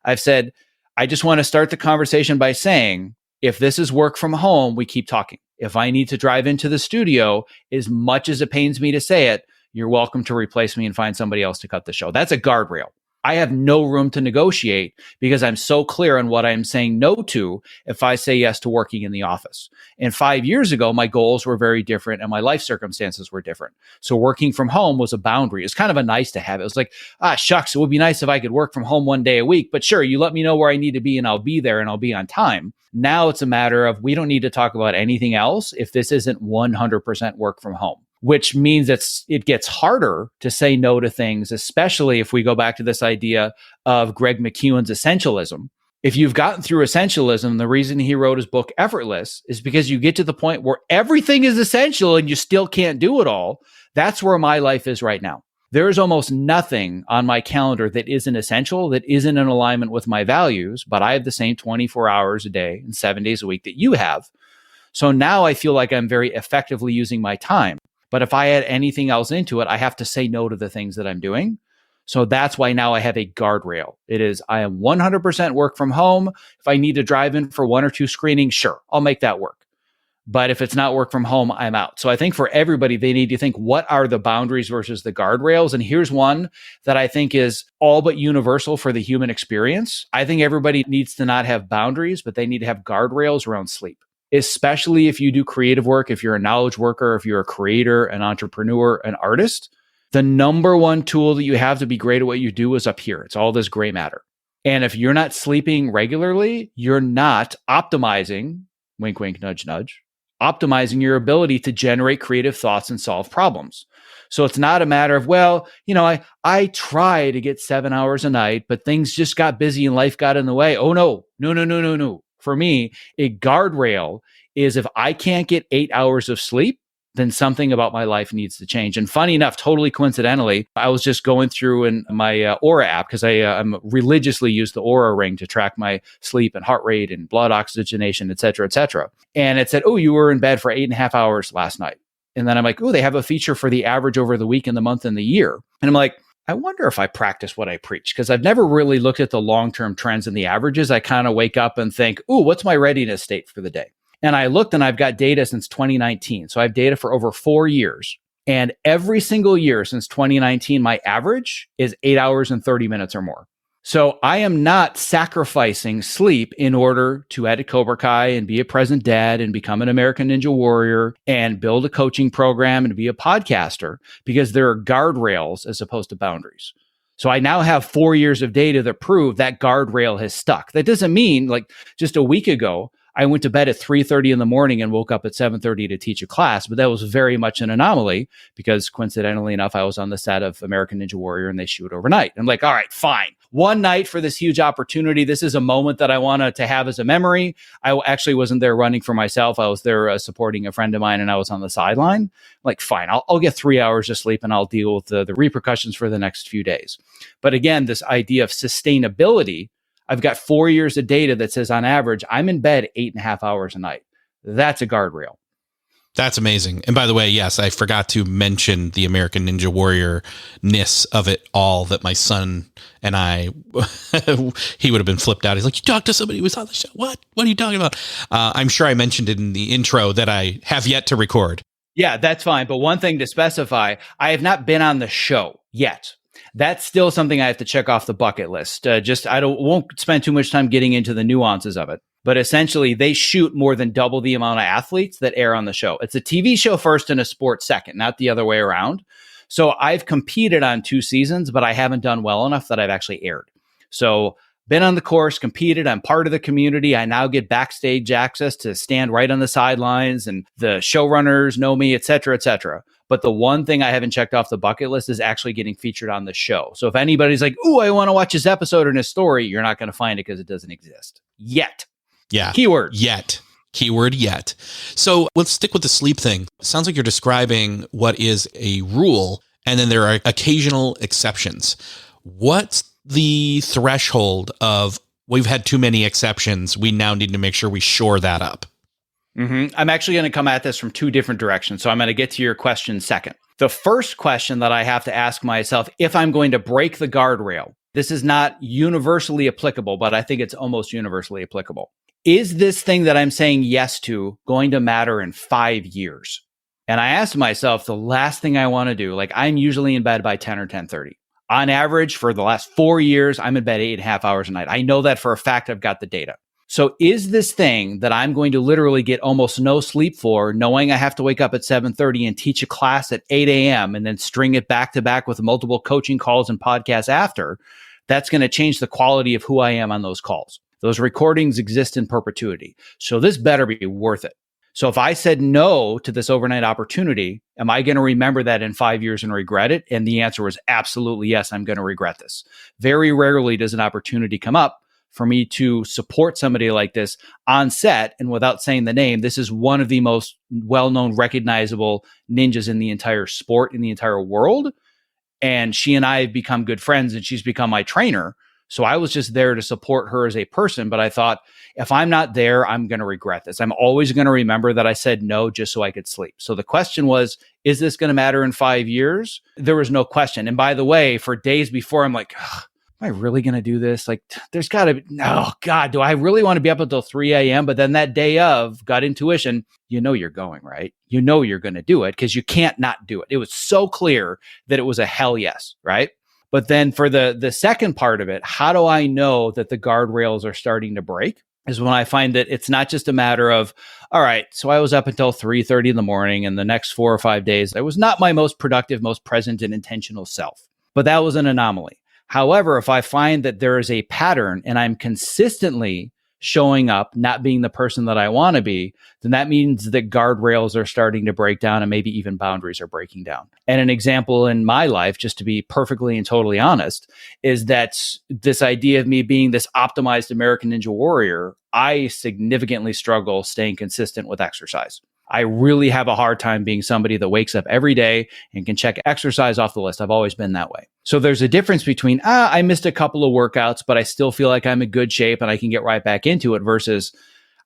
I've said, I just want to start the conversation by saying, if this is work from home, we keep talking. If I need to drive into the studio, as much as it pains me to say it, you're welcome to replace me and find somebody else to cut the show. That's a guardrail. I have no room to negotiate because I'm so clear on what I'm saying no to if I say yes to working in the office. And 5 years ago, my goals were very different and my life circumstances were different. So working from home was a boundary. It's kind of a nice to have. It was like, shucks, it would be nice if I could work from home one day a week, but sure, you let me know where I need to be and I'll be there and I'll be on time. Now it's a matter of we don't need to talk about anything else if this isn't 100% work from home, which means it gets harder to say no to things, especially if we go back to this idea of Greg McKeown's essentialism. If you've gotten through essentialism, the reason he wrote his book Effortless is because you get to the point where everything is essential and you still can't do it all. That's where my life is right now. There is almost nothing on my calendar that isn't essential, that isn't in alignment with my values, but I have the same 24 hours a day and 7 days a week that you have. So now I feel like I'm very effectively using my time. But if I add anything else into it, I have to say no to the things that I'm doing. So that's why now I have a guardrail. It is, I am 100% work from home. If I need to drive in for 1 or 2 screenings, sure, I'll make that work. But if it's not work from home, I'm out. So I think for everybody, they need to think, what are the boundaries versus the guardrails? And here's one that I think is all but universal for the human experience. I think everybody needs to not have boundaries, but they need to have guardrails around sleep. Especially if you do creative work, if you're a knowledge worker, if you're a creator, an entrepreneur, an artist, the number one tool that you have to be great at what you do is up here. It's all this gray matter. And if you're not sleeping regularly, you're not optimizing, wink, wink, nudge, nudge, optimizing your ability to generate creative thoughts and solve problems. So it's not a matter of, well, I try to get 7 hours a night, but things just got busy and life got in the way. Oh, no. For me, a guardrail is if I can't get 8 hours of sleep, then something about my life needs to change. And funny enough, totally coincidentally, I was just going through in my Aura app because I'm religiously use the Aura ring to track my sleep and heart rate and blood oxygenation, et cetera, et cetera. And it said, oh, you were in bed for 8.5 hours last night. And then I'm like, oh, they have a feature for the average over the week and the month and the year. And I'm like, I wonder if I practice what I preach, because I've never really looked at the long-term trends and the averages. I kind of wake up and think, ooh, what's my readiness state for the day? And I looked and I've got data since 2019. So I have data for over 4 years. And every single year since 2019, my average is 8 hours and 30 minutes or more. So I am not sacrificing sleep in order to edit Cobra Kai and be a present dad and become an American Ninja Warrior and build a coaching program and be a podcaster, because there are guardrails as opposed to boundaries. So I now have 4 years of data that prove that guardrail has stuck. That doesn't mean, like, just a week ago, I went to bed at 3:30 in the morning and woke up at 7:30 to teach a class, but that was very much an anomaly because coincidentally enough, I was on the set of American Ninja Warrior and they shoot overnight. I'm like, all right, fine. One night for this huge opportunity. This is a moment that I wanted to have as a memory. I actually wasn't there running for myself. I was there supporting a friend of mine and I was on the sideline. Like, fine, I'll get 3 hours of sleep and I'll deal with the repercussions for the next few days. But again, this idea of sustainability, I've got 4 years of data that says on average, I'm in bed 8.5 hours a night. That's a guardrail. That's amazing. And by the way, yes, I forgot to mention the American Ninja Warrior-ness of it all, that my son and I, he would have been flipped out. He's like, you talked to somebody who was on the show. What are you talking about? I'm sure I mentioned it in the intro that I have yet to record. Yeah, that's fine. But one thing to specify, I have not been on the show yet. That's still something I have to check off the bucket list. Won't spend too much time getting into the nuances of it. But essentially, they shoot more than double the amount of athletes that air on the show. It's a TV show first and a sport second, not the other way around. So I've competed on 2 seasons, but I haven't done well enough that I've actually aired. So been on the course, competed. I'm part of the community. I now get backstage access to stand right on the sidelines, and the showrunners know me, et cetera, et cetera. But the one thing I haven't checked off the bucket list is actually getting featured on the show. So if anybody's like, "Ooh, I want to watch this episode or this story," you're not going to find it because it doesn't exist yet. Yeah. Keyword. Yet. Keyword yet. So let's stick with the sleep thing. Sounds like you're describing what is a rule, and then there are occasional exceptions. What's the threshold of we've had too many exceptions? We now need to make sure we shore that up. I'm actually going to come at this from two different directions. So I'm going to get to your question second. The first question that I have to ask myself, if I'm going to break the guardrail, this is not universally applicable, but I think it's almost universally applicable. Is this thing that I'm saying yes to going to matter in 5 years? And I asked myself, the last thing I want to do, like I'm usually in bed by 10 or 10:30. On average, for the last 4 years, I'm in bed 8.5 hours a night. I know that for a fact. I've got the data. So is this thing that I'm going to literally get almost no sleep for, knowing I have to wake up at 7:30 and teach a class at 8 a.m. and then string it back to back with multiple coaching calls and podcasts after, that's going to change the quality of who I am on those calls. Those recordings exist in perpetuity. So this better be worth it. So if I said no to this overnight opportunity, am I going to remember that in 5 years and regret it? And the answer was absolutely yes, I'm going to regret this. Very rarely does an opportunity come up for me to support somebody like this on set. And without saying the name, this is one of the most well-known, recognizable ninjas in the entire sport, in the entire world. And she and I have become good friends, and she's become my trainer. So I was just there to support her as a person. But I thought, if I'm not there, I'm going to regret this. I'm always going to remember that I said no just so I could sleep. So the question was, is this going to matter in 5 years? There was no question. And by the way, for days before, I'm like, am I really going to do this? Like, there's got to be, oh God, do I really want to be up until 3 a.m.? But then that day of, gut intuition, you know you're going, right? You know you're going to do it because you can't not do it. It was so clear that it was a hell yes, right? But then for the second part of it, how do I know that the guardrails are starting to break? Is when I find that it's not just a matter of, all right, so I was up until 3:30 in the morning, and the next 4 or 5 days, I was not my most productive, most present and intentional self. But that was an anomaly. However, if I find that there is a pattern and I'm consistently showing up, not being the person that I want to be, then that means that guardrails are starting to break down, and maybe even boundaries are breaking down. And an example in my life, just to be perfectly and totally honest, is that this idea of me being this optimized American Ninja warrior, I significantly struggle staying consistent with exercise. I really have a hard time being somebody that wakes up every day and can check exercise off the list. I've always been that way. So there's a difference between, I missed a couple of workouts, but I still feel like I'm in good shape and I can get right back into it, versus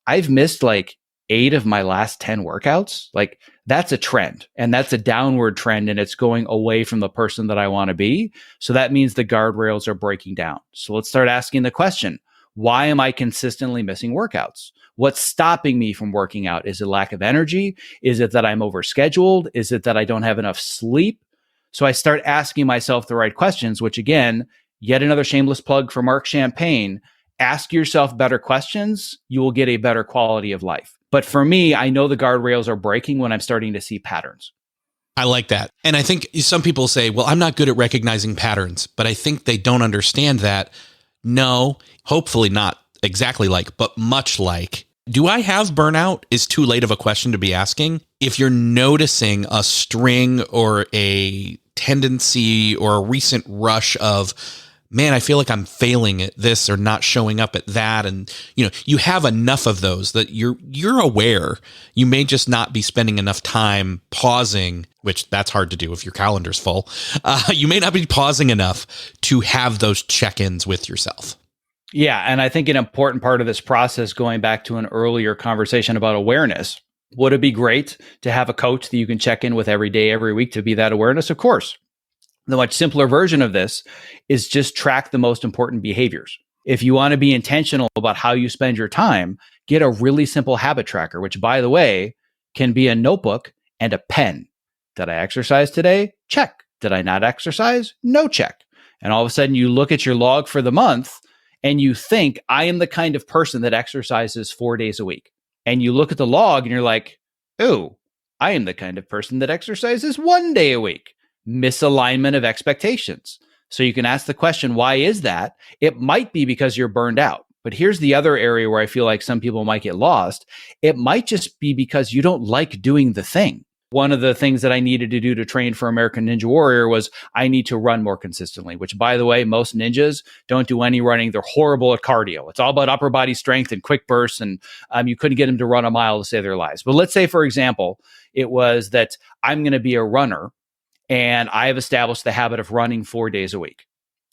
I've missed like 8 of my last 10 workouts. Like, that's a trend, and that's a downward trend, and it's going away from the person that I want to be. So that means the guardrails are breaking down. So let's start asking the question, why am I consistently missing workouts? What's stopping me from working out? Is it lack of energy? Is it that I'm overscheduled? Is it that I don't have enough sleep? So I start asking myself the right questions, which again, yet another shameless plug for Mark Champagne. Ask yourself better questions. You will get a better quality of life. But for me, I know the guardrails are breaking when I'm starting to see patterns. I like that. And I think some people say, well, I'm not good at recognizing patterns, but I think they don't understand that. No, hopefully not exactly like, but much like, do I have burnout is too late of a question to be asking. If you're noticing a string or a tendency or a recent rush of, man, I feel like I'm failing at this or not showing up at that. And, you have enough of those that you're aware. You may just not be spending enough time pausing, which that's hard to do if your calendar's full. You may not be pausing enough to have those check-ins with yourself. Yeah. And I think an important part of this process, going back to an earlier conversation about awareness, would it be great to have a coach that you can check in with every day, every week to be that awareness? Of course. The much simpler version of this is just track the most important behaviors. If you want to be intentional about how you spend your time, get a really simple habit tracker, which, by the way, can be a notebook and a pen. Did I exercise today? Check. Did I not exercise? No check. And all of a sudden you look at your log for the month and you think, I am the kind of person that exercises 4 days a week. And you look at the log and you're like, oh, I am the kind of person that exercises 1 day a week. Misalignment of expectations. So you can ask the question, why is that? It might be because you're burned out. But here's the other area where I feel like some people might get lost. It might just be because you don't like doing the thing. One of the things that I needed to do to train for American Ninja Warrior was I need to run more consistently, which, by the way, most ninjas don't do any running. They're horrible at cardio. It's all about upper body strength and quick bursts, and you couldn't get them to run a mile to save their lives. But let's say, for example, it was that I'm going to be a runner, and I have established the habit of running 4 days a week,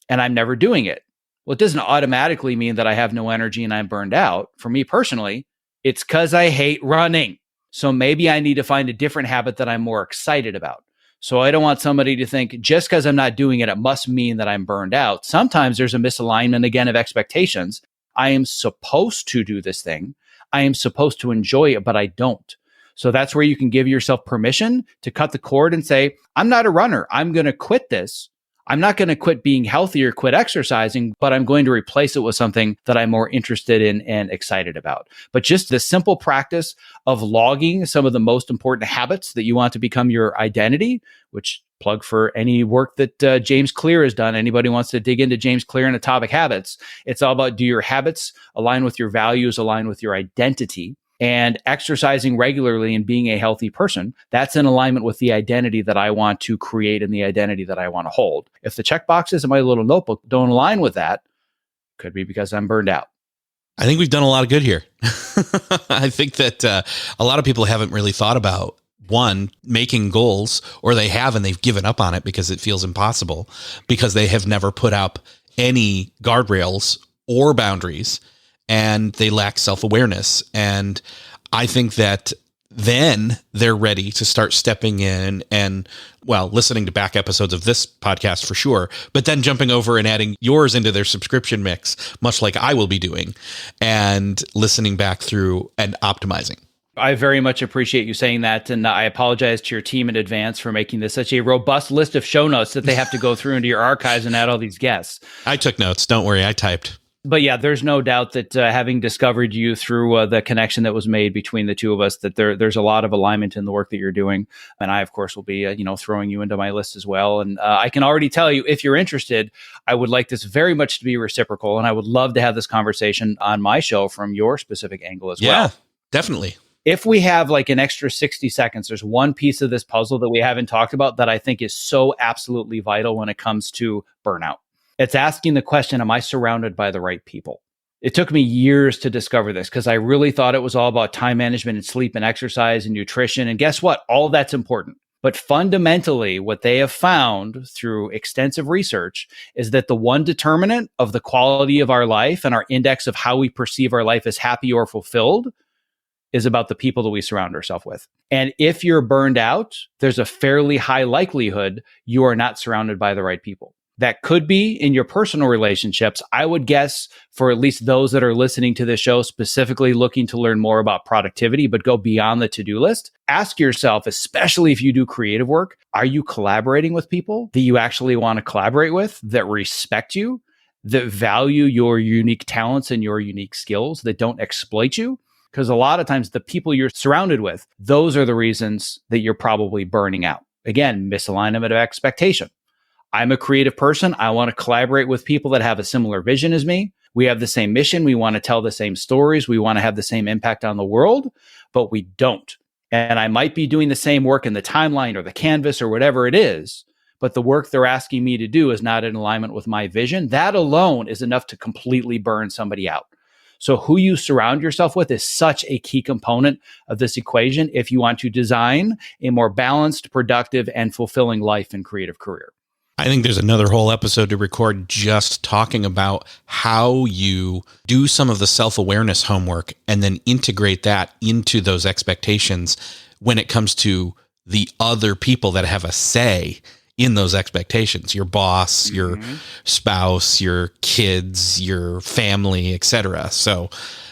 and I'm never doing it. Well, it doesn't automatically mean that I have no energy and I'm burned out. For me personally, it's because I hate running. So maybe I need to find a different habit that I'm more excited about. So I don't want somebody to think just because I'm not doing it, it must mean that I'm burned out. Sometimes there's a misalignment, again, of expectations. I am supposed to do this thing. I am supposed to enjoy it, but I don't. So that's where you can give yourself permission to cut the cord and say, I'm not a runner. I'm going to quit this. I'm not going to quit being healthy or quit exercising, but I'm going to replace it with something that I'm more interested in and excited about. But just the simple practice of logging some of the most important habits that you want to become your identity, which plug for any work that James Clear has done. Anybody wants to dig into James Clear and Atomic Habits, it's all about, do your habits align with your values, align with your identity? And exercising regularly and being a healthy person, that's in alignment with the identity that I want to create and the identity that I want to hold. If the checkboxes in my little notebook don't align with that, could be because I'm burned out. I think we've done a lot of good here. I think that a lot of people haven't really thought about, one, making goals, or they have and they've given up on it because it feels impossible, because they have never put up any guardrails or boundaries, and they lack self-awareness. And I think that then they're ready to start stepping in and, well, listening to back episodes of this podcast for sure, but then jumping over and adding yours into their subscription mix, much like I will be doing, and listening back through and optimizing. I very much appreciate you saying that. And I apologize to your team in advance for making this such a robust list of show notes that they have to go through into your archives and add all these guests. I took notes. Don't worry. I typed. But yeah, there's no doubt that having discovered you through the connection that was made between the two of us, that there's a lot of alignment in the work that you're doing. And I, of course, will be throwing you into my list as well. And I can already tell you, if you're interested, I would like this very much to be reciprocal. And I would love to have this conversation on my show from your specific angle as well. Yeah, definitely. If we have like an extra 60 seconds, there's one piece of this puzzle that we haven't talked about that I think is so absolutely vital when it comes to burnout. It's asking the question, am I surrounded by the right people? It took me years to discover this because I really thought it was all about time management and sleep and exercise and nutrition. And guess what? All that's important. But fundamentally, what they have found through extensive research is that the one determinant of the quality of our life and our index of how we perceive our life as happy or fulfilled is about the people that we surround ourselves with. And if you're burned out, there's a fairly high likelihood you are not surrounded by the right people. That could be in your personal relationships. I would guess for at least those that are listening to this show, specifically looking to learn more about productivity, but go beyond the to-do list, ask yourself, especially if you do creative work, are you collaborating with people that you actually want to collaborate with, that respect you, that value your unique talents and your unique skills, that don't exploit you? Because a lot of times the people you're surrounded with, those are the reasons that you're probably burning out. Again, misalignment of expectation. I'm a creative person. I want to collaborate with people that have a similar vision as me. We have the same mission. We want to tell the same stories. We want to have the same impact on the world, but we don't. And I might be doing the same work in the timeline or the canvas or whatever it is, but the work they're asking me to do is not in alignment with my vision. That alone is enough to completely burn somebody out. So who you surround yourself with is such a key component of this equation if you want to design a more balanced, productive, and fulfilling life and creative career. I think there's another whole episode to record just talking about how you do some of the self-awareness homework and then integrate that into those expectations when it comes to the other people that have a say in those expectations, your boss, your spouse, your kids, your family, etc. So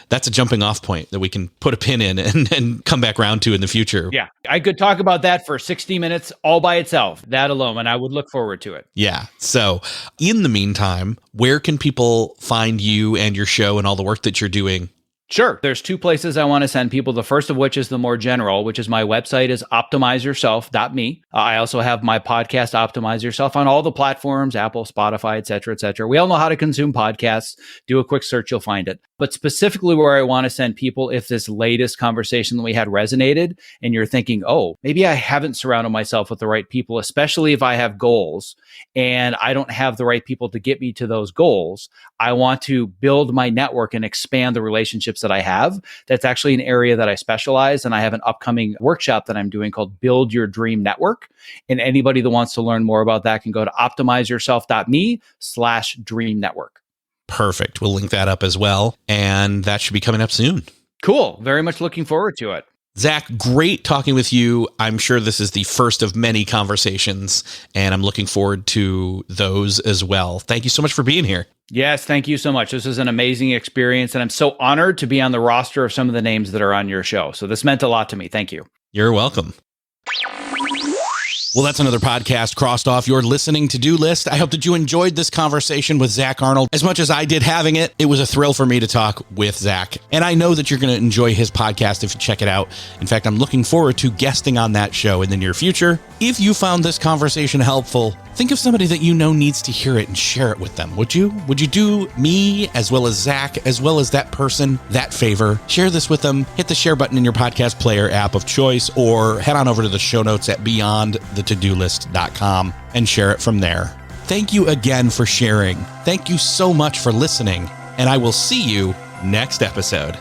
that's a jumping off point that we can put a pin in and come back around to in the future. Yeah, I could talk about that for 60 minutes all by itself, that alone, and I would look forward to it. Yeah. So in the meantime, where can people find you and your show and all the work that you're doing? Sure. There's two places I want to send people. The first of which is the more general, which is my website is optimizeyourself.me. I also have my podcast, Optimize Yourself, on all the platforms, Apple, Spotify, et cetera, et cetera. We all know how to consume podcasts. Do a quick search, you'll find it. But specifically where I want to send people, if this latest conversation that we had resonated and you're thinking, oh, maybe I haven't surrounded myself with the right people, especially if I have goals and I don't have the right people to get me to those goals. I want to build my network and expand the relationships that I have. That's actually an area that I specialize. And I have an upcoming workshop that I'm doing called Build Your Dream Network. And anybody that wants to learn more about that can go to optimizeyourself.me/dream network. Perfect. We'll link that up as well. And that should be coming up soon. Cool. Very much looking forward to it. Zack, great talking with you. I'm sure this is the first of many conversations, and I'm looking forward to those as well. Thank you so much for being here. Yes, thank you so much. This was an amazing experience, and I'm so honored to be on the roster of some of the names that are on your show. So this meant a lot to me. Thank you. You're welcome. Well, that's another podcast crossed off your listening to-do list. I hope that you enjoyed this conversation with Zack Arnold as much as I did having it. It was a thrill for me to talk with Zack, and I know that you're going to enjoy his podcast if you check it out. In fact, I'm looking forward to guesting on that show in the near future. If you found this conversation helpful, think of somebody that you know needs to hear it and share it with them, would you? Would you do me as well as Zack, as well as that person, that favor? Share this with them. Hit the share button in your podcast player app of choice, or head on over to the show notes at beyondthetodolist.com and share it from there. Thank you again for sharing. Thank you so much for listening, and I will see you next episode.